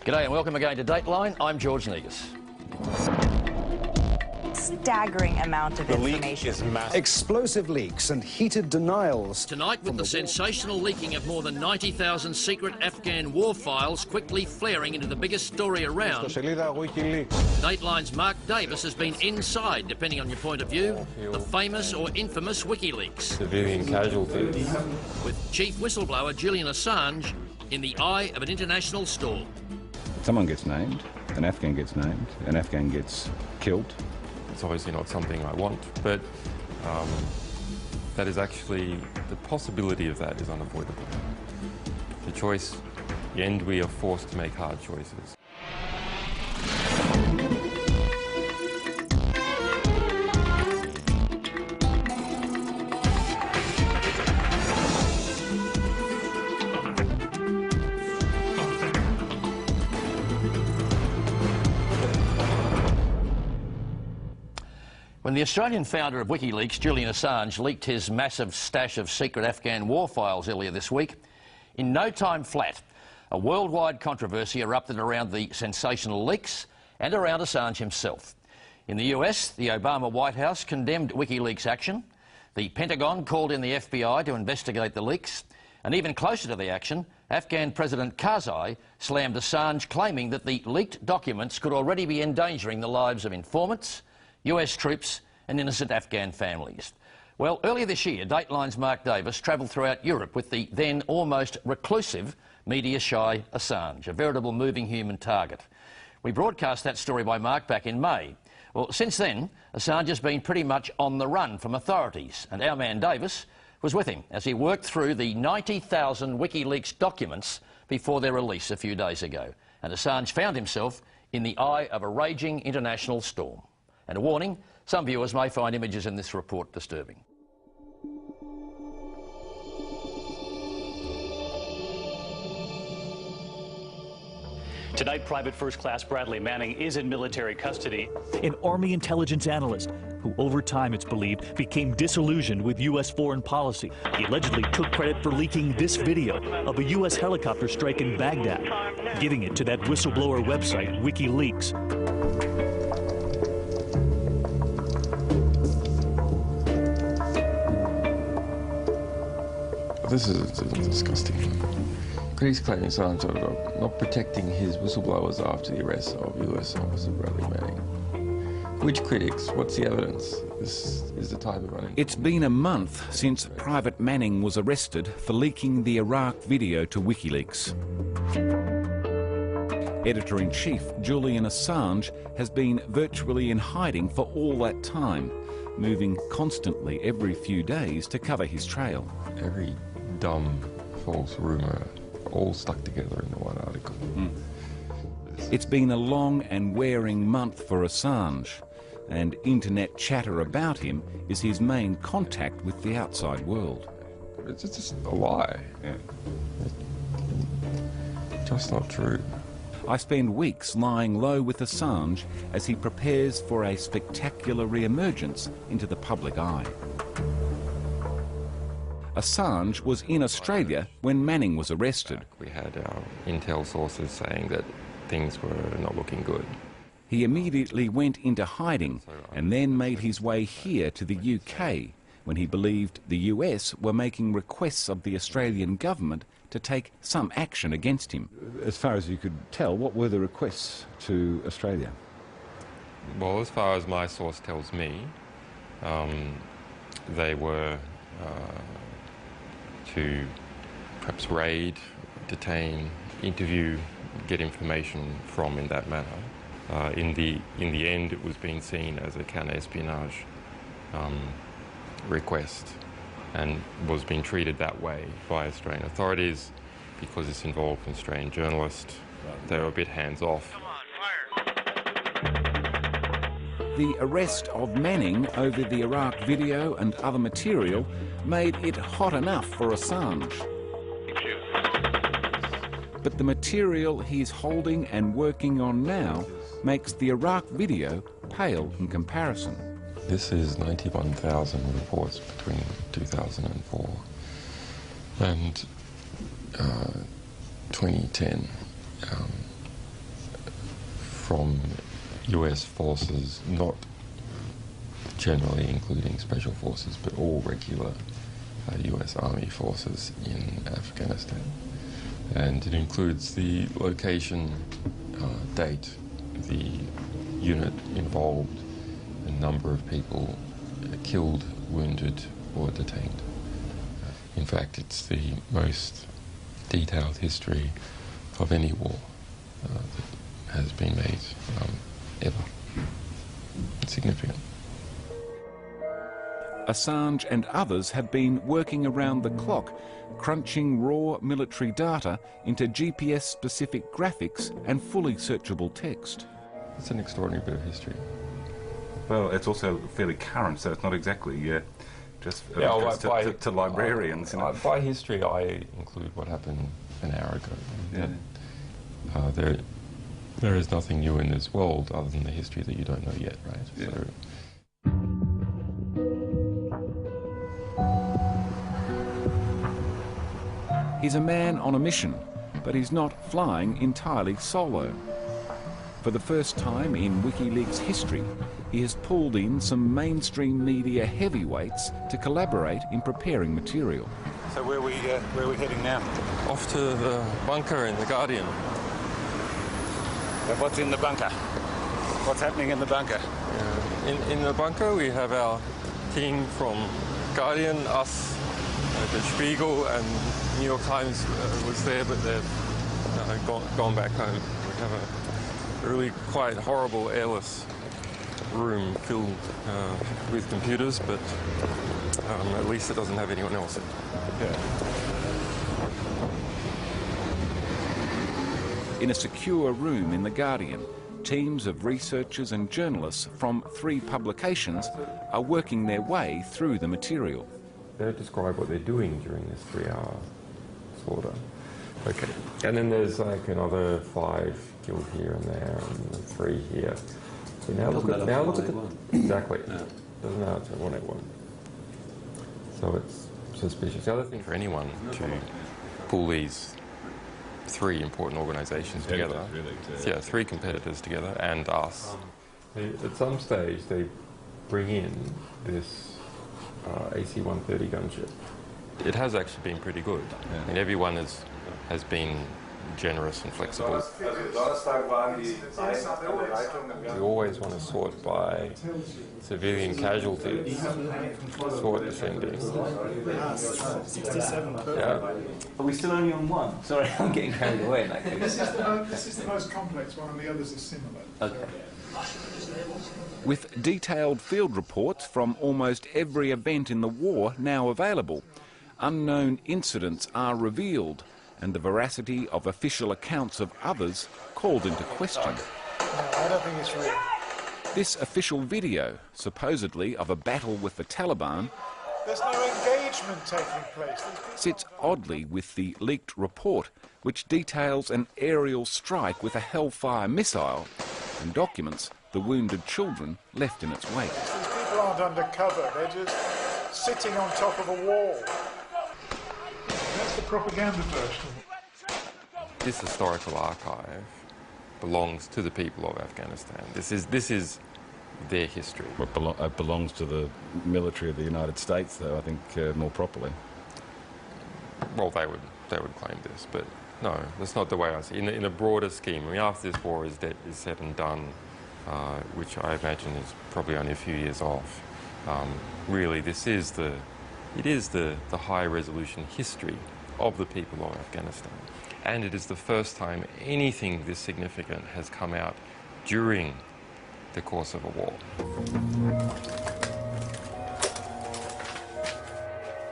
G'day and welcome again to Dateline. I'm George Negus. Staggering amount of information. Leak is massive. Explosive leaks and heated denials. Tonight, with the sensational leaking of more than 90,000 secret Afghan war files quickly flaring into the biggest story around, WikiLeaks. Dateline's Mark Davis has been inside, depending on your point of view, the famous or infamous WikiLeaks. Civilian casualties. With Chief Whistleblower Julian Assange in the eye of an international storm. Someone gets named, an Afghan gets named, an Afghan gets killed. It's obviously not something I want, but that is actually, the possibility of that is unavoidable. The choice, in the end, we are forced to make hard choices. When the Australian founder of WikiLeaks, Julian Assange, leaked his massive stash of secret Afghan war files earlier this week, in no time flat, a worldwide controversy erupted around the sensational leaks and around Assange himself. In the US, the Obama White House condemned WikiLeaks action, the Pentagon called in the FBI to investigate the leaks, and even closer to the action, Afghan President Karzai slammed Assange, claiming that the leaked documents could already be endangering the lives of informants, US troops and innocent Afghan families. Well, earlier this year, Dateline's Mark Davis travelled throughout Europe with the then almost reclusive, media-shy Assange, a veritable moving human target. We broadcast that story by Mark back in May. Well, since then, Assange has been pretty much on the run from authorities, and our man Davis was with him as he worked through the 90,000 WikiLeaks documents before their release a few days ago. And Assange found himself in the eye of a raging international storm. And a warning, some viewers may find images in this report disturbing. Tonight, Private First Class Bradley Manning is in military custody. An Army intelligence analyst who, over time, it's believed, became disillusioned with U.S. foreign policy. He allegedly took credit for leaking this video of a U.S. helicopter strike in Baghdad, giving it to that whistleblower website, WikiLeaks. This is disgusting. He's claiming Assange not protecting his whistleblowers after the arrest of US Officer Bradley Manning. Which critics? What's the evidence? This is the type of running. It's been a month since Private Manning was arrested for leaking the Iraq video to WikiLeaks. Editor-in-Chief Julian Assange has been virtually in hiding for all that time, moving constantly every few days to cover his trail. Every dumb, false rumour, all stuck together into one article. It's been a long and wearing month for Assange, and internet chatter about him is his main contact with the outside world. It's just a lie. Yeah. It's just not true. I spend weeks lying low with Assange as he prepares for a spectacular re-emergence into the public eye. Assange was in Australia when Manning was arrested. We had our intel sources saying that things were not looking good. He immediately went into hiding and then made his way here to the UK when he believed the US were making requests of the Australian government to take some action against him. As far as you could tell, what were the requests to Australia? Well, as far as my source tells me, they were to perhaps raid, detain, interview, get information from in that manner. In the end, it was being seen as a counter-espionage request and was being treated that way by Australian authorities because it's involved an Australian journalist. They were a bit hands-off. The arrest of Manning over the Iraq video and other material made it hot enough for Assange. But the material he's holding and working on now makes the Iraq video pale in comparison. This is 91,000 reports between 2004 and 2010. from US forces, not generally including special forces, but all regular US Army forces in Afghanistan. And it includes the location, date, the unit involved, the number of people killed, wounded or detained. In fact, it's the most detailed history of any war that has been made ever. It's significant. Assange and others have been working around the clock, crunching raw military data into GPS-specific graphics and fully searchable text. It's an extraordinary bit of history. Well, it's also fairly current, so it's not exactly just to librarians. You know? By history, I include what happened an hour ago. Yeah. There is nothing new in this world other than the history that you don't know yet, right? Yeah. So, he's a man on a mission, but he's not flying entirely solo. For the first time in WikiLeaks history, he has pulled in some mainstream media heavyweights to collaborate in preparing material. So where are we heading now? off to the bunker in the Guardian. What's in the bunker? What's happening in the bunker? In the bunker we have our team from Guardian, us, the Spiegel and New York Times was there, but they've gone back home. We have a really quite horrible airless room filled with computers, but at least it doesn't have anyone else in it. Yeah. In a secure room in The Guardian, teams of researchers and journalists from 3 publications are working their way through the material. They describe what they're doing during this 3-hour slaughter. Okay. And then there's like another 5 killed here and there, and 3 here. So now look at the exactly. Yeah. Doesn't now it's 181. So it's suspicious. The other thing for anyone to pull these 3 important organisations together, yeah, 3 competitors together, and us. At some stage, they bring in this AC-130 gunship. It has actually been pretty good. Yeah. I mean, everyone has been generous and flexible. We always want to sort by civilian casualties, sort descending. 67. Yeah. Are we still only on 1? Sorry, I'm getting carried away in that case. This is the most complex one, and the others are similar. Okay. With detailed field reports from almost every event in the war now available, unknown incidents are revealed and the veracity of official accounts of others called into question. No, I don't think it's real. This official video, supposedly of a battle with the Taliban, There's no engagement taking place. sits oddly with the leaked report, which details an aerial strike with a Hellfire missile and documents the wounded children left in its wake. These people aren't undercover, they're just sitting on top of a wall. That's the propaganda version. This historical archive belongs to the people of Afghanistan. This is their history. It belongs to the military of the United States, though, I think, more properly. Well, they would claim this, but no, that's not the way I see it. In a broader scheme, I mean, after this war is said and done, which I imagine is probably only a few years off, really this is the high-resolution history of the people of Afghanistan. And it is the first time anything this significant has come out during the course of a war.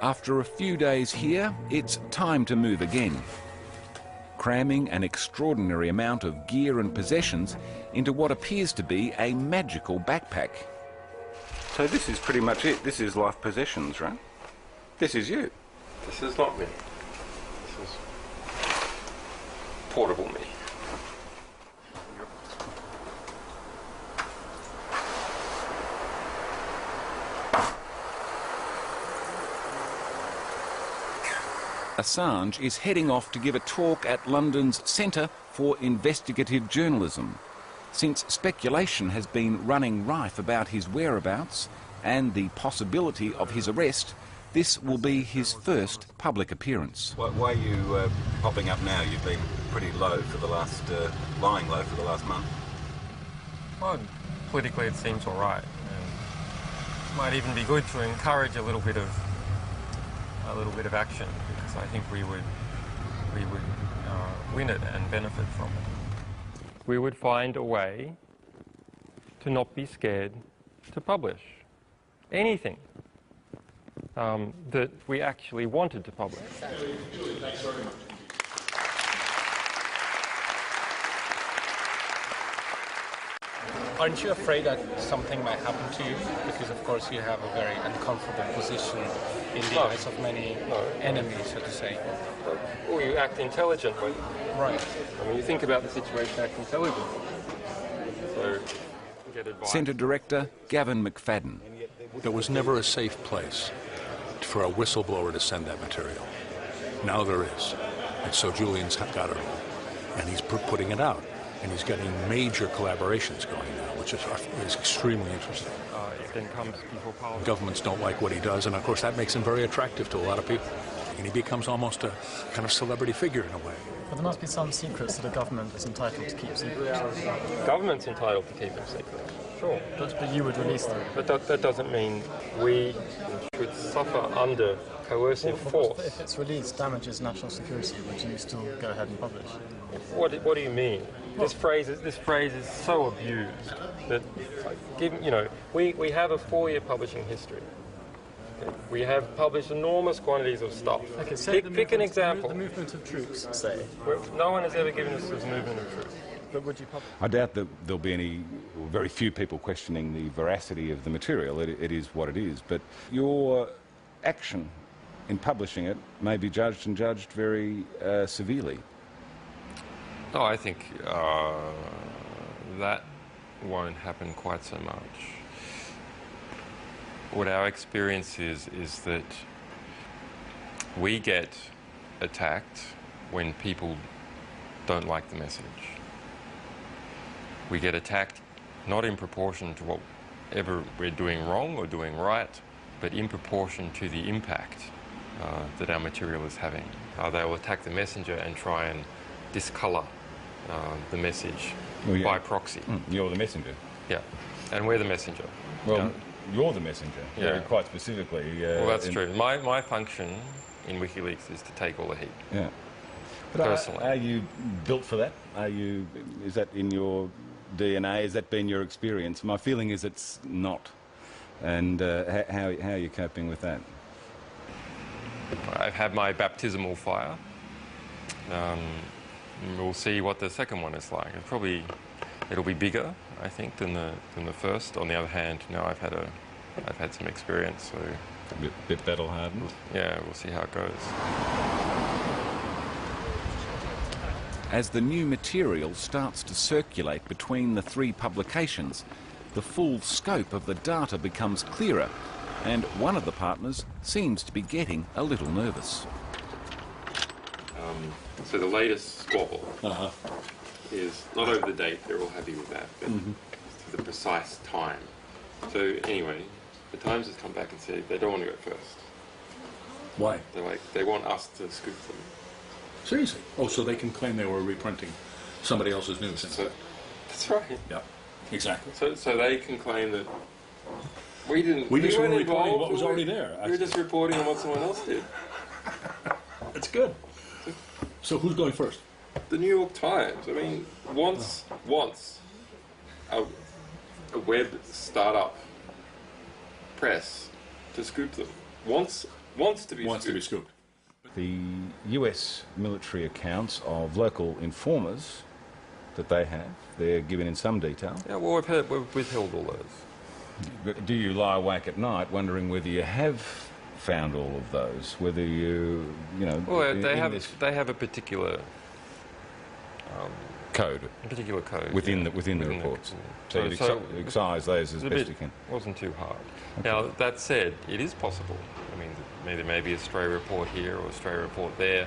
After a few days here, it's time to move again, cramming an extraordinary amount of gear and possessions into what appears to be a magical backpack. So this is pretty much it. This is life possessions, right? This is you. This is not me. This is portable me. Assange is heading off to give a talk at London's Centre for Investigative Journalism. Since speculation has been running rife about his whereabouts and the possibility of his arrest, this will be his first public appearance. Why are you popping up now? You've been pretty low for the last, lying low for the last month. Well, politically it seems all right. It might even be good to encourage a little bit of action, because I think we would win it and benefit from it. We would find a way to not be scared to publish anything that we actually wanted to publish. Julian, thanks very much. Aren't you afraid that something might happen to you? Because, of course, you have a very uncomfortable position in the eyes of many enemies, so to say. Well, you act intelligently. Right. I mean, you think about the situation, act intelligently. So, get advice. Centre Director Gavin McFadden. There was never a safe place for a whistleblower to send that material. Now there is. And so Julian's got it all. And he's putting it out. And he's getting major collaborations going now, which is extremely interesting. It then comes before Parliament. Governments don't like what he does, and of course that makes him very attractive to a lot of people. And he becomes almost a kind of celebrity figure in a way. But there must be some secrets that a government is entitled to keep secret. Government's entitled to keep them secret, sure. But you would release them. But that doesn't mean we should suffer under coercive force. If it's released damages national security, would you still go ahead and publish? What do you mean? This phrase is so abused that, we have a 4-year publishing history. We have published enormous quantities of stuff. Okay, pick an example. The movement of troops, say. No one has ever given us this movement of troops. But would you publish? I doubt that there'll be any, or very few people questioning the veracity of the material. It is what it is. But your action in publishing it may be judged and judged very severely. No, I think that won't happen quite so much. What our experience is that we get attacked when people don't like the message. We get attacked not in proportion to whatever we're doing wrong or doing right, but in proportion to the impact that our material is having. They will attack the messenger and try and discolour the message by proxy. You're the messenger. Yeah, and we're the messenger. Well, you're the messenger, quite specifically. Well, that's true. My function in WikiLeaks is to take all the heat. Yeah. But personally. Are you built for that? Is that in your DNA? Has that been your experience? My feeling is it's not. And how are you coping with that? I've had my baptismal fire. We'll see what the second one is like. It'll be bigger, I think, than the first. On the other hand, I've had some experience, so a bit battle hardened. Yeah, we'll see how it goes. As the new material starts to circulate between the 3 publications, the full scope of the data becomes clearer, and one of the partners seems to be getting a little nervous. So the latest squabble is not over the date, they're all happy with that, but the precise time. So anyway, the Times has come back and said they don't want to go first. Why? They want us to scoop them. Seriously? Oh, so they can claim they were reprinting somebody else's news. That's right. Yeah, exactly. So they can claim that we just weren't were reporting involved, what was already there. We were just reporting on what someone else did. That's good. So who's going first? The New York Times. I mean, wants a web startup press to scoop them. Wants to be scooped. The US military accounts of local informers that they have, they're given in some detail. Yeah, well, we've withheld all those. But do you lie awake at night wondering whether you have found all of those? Whether you know? Well, they have a particular code. A particular code within the reports. So you excise those as best you can. It wasn't too hard. Okay. Now that said, it is possible. I mean, there may be a stray report here or a stray report there.